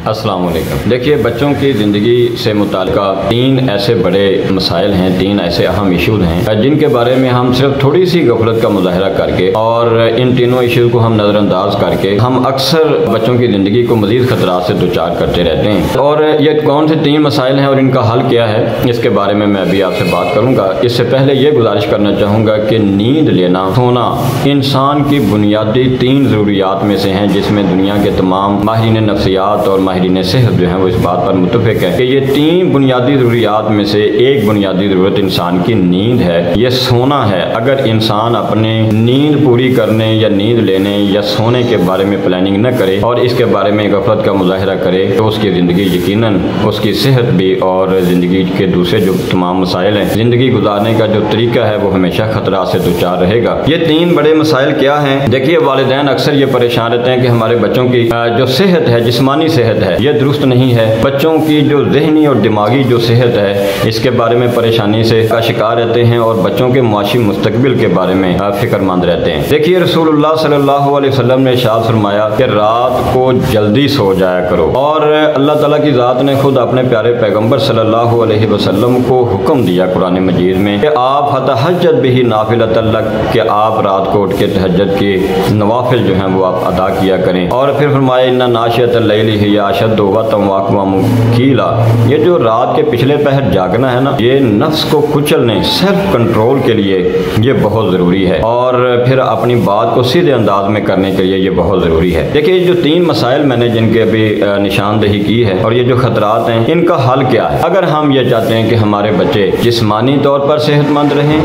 السلام علیکم۔ دیکھیے، بچوں کی زندگی سے متعلقہ تین ایسے بڑے مسائل ہیں، تین ایسے اہم ایشوز ہیں جن کے بارے میں ہم صرف تھوڑی سی غفلت کا مظاہرہ کر کے اور ان تینوں ایشوز کو ہم نظر انداز کر کے ہم اکثر بچوں کی زندگی کو مزید خطرات سے دوچار کرتے رہتے ہیں۔ اور یہ کون سے تین مسائل ہیں اور ان کا حل کیا ہے، اس کے بارے میں ابھی آپ سے بات کروں گا۔ اس سے پہلے یہ گزارش کرنا چاہوں گا کہ نیند لینا، سونا انسان کی بنیادی تین ضروریات میں سے ہیں، جس میں دنیا کے تمام ماہرین نفسیات اور ماہرین صحت جو ہیں وہ اس بات پر متفق ہے کہ یہ تین بنیادی ضروریات میں سے ایک بنیادی ضرورت انسان کی نیند ہے، یہ سونا ہے۔ اگر انسان اپنے نیند پوری کرنے یا نیند لینے یا سونے کے بارے میں پلاننگ نہ کرے اور اس کے بارے میں غفلت کا مظاہرہ کرے تو اس کی زندگی یقیناً اس کی صحت بھی اور زندگی کے دوسرے جو تمام مسائل ہیں، زندگی گزارنے کا جو طریقہ ہے وہ ہمیشہ خطرات سے دوچار رہے گا۔ یہ تین بڑے مسائل کیا ہیں؟ دیکھیے، والدین اکثر یہ پریشان رہتے ہیں کہ ہمارے بچوں کی جو صحت ہے، جسمانی صحت ہے، یہ درست نہیں ہے۔ بچوں کی جو ذہنی اور دماغی جو صحت ہے، اس کے بارے میں پریشانی سے کا شکار رہتے ہیں اور بچوں کے معاشی مستقبل کے بارے میں فکر مند رہتے ہیں۔ دیکھیے، رسول اللہ صلی اللہ علیہ وسلم نے ارشاد فرمایا کہ رات کو جلدی سو جایا کرو، اور اللہ تعالیٰ کی ذات نے خود اپنے پیارے پیغمبر صلی اللہ علیہ وسلم کو حکم دیا قرآن مجید میں کہ آپ فتہجد بہ نافلۃ لک، کہ آپ رات کو اٹھ کے تہجد کے نوافل جو ہیں وہ آپ ادا کیا کریں۔ اور پھر فرمایا ان ناشئۃ اللیل ہی اشد وطئا واقوم قیلا، یہ جو رات کے پچھلے پہر جاگنا ہے نا، یہ نفس کو کچلنے، سیلف کنٹرول کے لیے یہ بہت ضروری ہے، اور پھر اپنی بات کو سیدھے انداز میں کرنے کے لیے یہ بہت ضروری ہے۔ دیکھیے، جو تین مسائل میں نے جن کے ابھی نشاندہی کی ہے اور یہ جو خطرات ہیں، ان کا حل کیا ہے؟ اگر ہم یہ چاہتے ہیں کہ ہمارے بچے جسمانی طور پر صحت مند رہیں،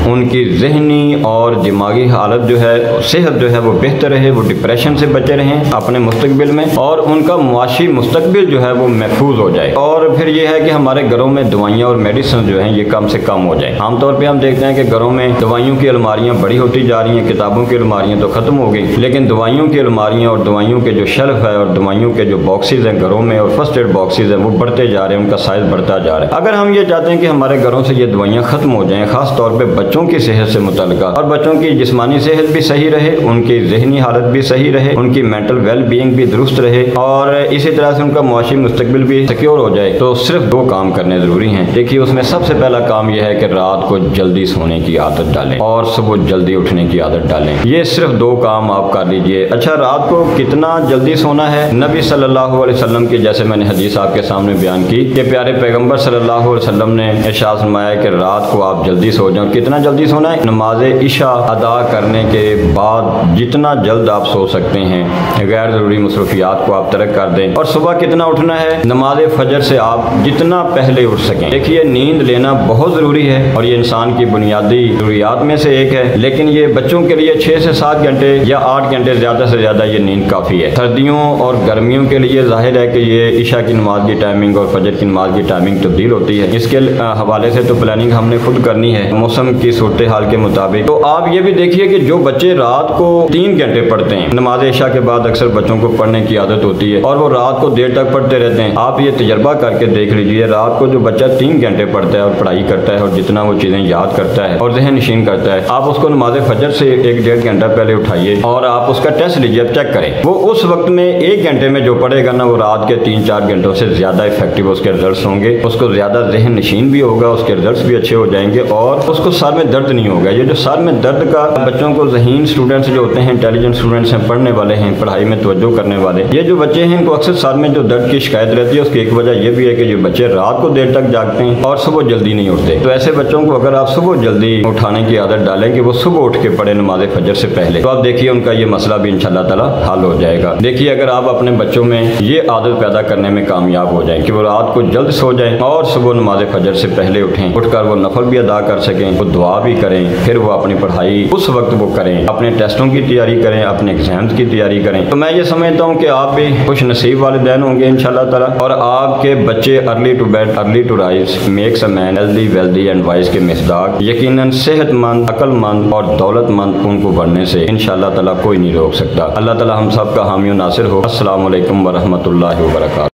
ان کی ذہنی اور دماغی حالت جو ہے، صحت جو ہے وہ بہتر رہے، وہ ڈپریشن سے بچے رہیں اپنے مستقبل میں، اور ان کا معاشی مستقبل جو ہے وہ محفوظ ہو جائے، اور پھر یہ ہے کہ ہمارے گھروں میں دوائیاں اور میڈیسن جو ہیں یہ کم سے کم ہو جائیں۔ عام طور پہ ہم دیکھتے ہیں کہ گھروں میں دوائیوں کی الماریاں بڑی ہوتی جا رہی ہیں، کتابوں کی الماریاں تو ختم ہو گئی، لیکن دوائیوں کی الماریاں اور دوائیوں کے جو شیلف ہے اور دوائیوں کے جو باکسز ہیں گھروں میں، اور فرسٹ ایڈ باکسز ہیں، وہ بڑھتے جا رہے ہیں، ان کا سائز بڑھتا جا رہا ہے۔ اگر ہم یہ چاہتے ہیں کہ ہمارے گھروں سے یہ دوائیاں ختم ہو جائیں، خاص طور پہ بچوں کی صحت سے متعلقہ، اور بچوں کی جسمانی صحت بھی صحیح رہے، ان کی ذہنی حالت بھی صحیح رہے، ان کی مینٹل ویل بینگ بھی درست رہے، اور اسی طرح سے ان کا معاشی مستقبل بھی سیکیور ہو جائے، تو صرف دو کام کرنے ضروری ہیں۔ دیکھیے، اس میں سب سے پہلا کام یہ ہے کہ رات کو جلدی سونے کی عادت ڈالیں اور صبح جلدی اٹھنے کی عادت ڈالیں۔ یہ صرف دو کام آپ کر لیجئے۔ اچھا، رات کو کتنا جلدی سونا ہے؟ نبی صلی اللہ علیہ وسلم کی، جیسے میں نے حدیث آپ کے سامنے بیان کی کہ پیارے پیغمبر صلی اللہ علیہ وسلم نے ارشاد فرمایا کہ رات کو آپ جلدی سو جائیں۔ کتنا جلدی سونا ہے؟ نماز عشاء ادا کرنے کے بعد جتنا جلد آپ سو سکتے ہیں، غیر ضروری مصروفیات کو آپ ترک کر دیں، اور صبح کتنا اٹھنا ہے؟ نماز فجر سے آپ جتنا پہلے اٹھ سکیں۔ دیکھیے، نیند لینا بہت ضروری ہے اور یہ انسان کی بنیادی ضروریات میں سے ایک ہے، لیکن یہ بچوں کے لیے 6 سے 7 گھنٹے یا 8 گھنٹے زیادہ سے زیادہ یہ نیند کافی ہے۔ سردیوں اور گرمیوں کے لیے ظاہر ہے کہ یہ عشاء کی نماز کی ٹائمنگ اور فجر کی نماز کی ٹائمنگ تبدیل ہوتی ہے، اس کے حوالے سے تو پلاننگ ہم نے خود کرنی ہے موسم کی صورتحال کے مطابق۔ تو آپ یہ بھی دیکھیے کہ جو بچے رات کو 3 گھنٹے پڑھتے ہیں، نماز عشاء کے بعد اکثر بچوں کو پڑھنے کی عادت ہوتی ہے اور وہ رات کو دیر تک پڑھتے رہتے ہیں۔ آپ یہ تجربہ کر کے دیکھ لیجیے، رات کو جو بچہ 3 گھنٹے پڑھتا ہے اور پڑھائی کرتا ہے اور جتنا وہ چیزیں یاد کرتا ہے اور ذہن نشین کرتا ہے، آپ اس کو نماز فجر سے 1-1.5 گھنٹہ پہلے اٹھائیے اور آپ اس کا ٹیسٹ لیجیے، چیک کریں۔ وہ اس وقت میں 1 گھنٹے میں جو پڑھے گا نا، وہ رات کے 3-4 گھنٹوں سے زیادہ افیکٹو اس کے رزلٹس ہوں گے، اس کو زیادہ ذہن نشین بھی ہوگا، اس کے رزلٹس بھی اچھے ہو جائیں گے، اور اس کو سر میں درد نہیں ہوگا۔ یہ جو سر میں درد کا، بچوں کو ذہین اسٹوڈنٹس جو ہوتے ہیں، انٹیلیجنٹ اسٹوڈنٹس ہیں، پڑھنے والے ہیں، پڑھائی میں توجہ کرنے والے، یہ جو بچے ہیں ان کو اکثر سر میں جو درد کی شکایت رہتی ہے، اس کی ایک وجہ یہ بھی ہے کہ جو بچے رات کو دیر تک جاگتے ہیں اور صبح جلدی نہیں اٹھتے۔ تو ایسے بچوں کو اگر آپ صبح جلدی اٹھانے کی عادت ڈالیں کہ وہ صبح اٹھ کے پڑھیں نماز فجر سے پہلے، تو آپ دیکھیے ان کا یہ مسئلہ بھی انشاءاللہ تعالی حل ہو جائے گا۔ دیکھیے، اگر آپ اپنے بچوں میں یہ عادت پیدا کرنے میں کامیاب ہو جائیں کہ وہ رات کو جلد سو جائیں اور صبح نماز فجر سے پہلے اٹھیں، اٹھ کر وہ نفل بھی ادا کر سکیں، وہ دعا بھی کریں، پھر وہ اپنی پڑھائی اس وقت وہ کریں، اپنے ٹیسٹوں کی تیاری کریں، اپنے ایگزامز کی تیاری کریں، تو میں یہ سمجھتا ہوں کہ آپ بھی خوش نصیب والدین ہوں گے انشاءاللہ تعالی، اور آپ کے بچے early to bed early to rise makes a man healthy wealthy and wise کے مصداق، یقیناً صحت مند، عقل مند اور دولت مند ان کو بڑھنے سے انشاءاللہ تعالی کوئی نہیں روک سکتا۔ اللہ تعالی ہم سب کا حامی و ناصر ہو۔ السلام علیکم ورحمۃ اللہ وبرکاتہ۔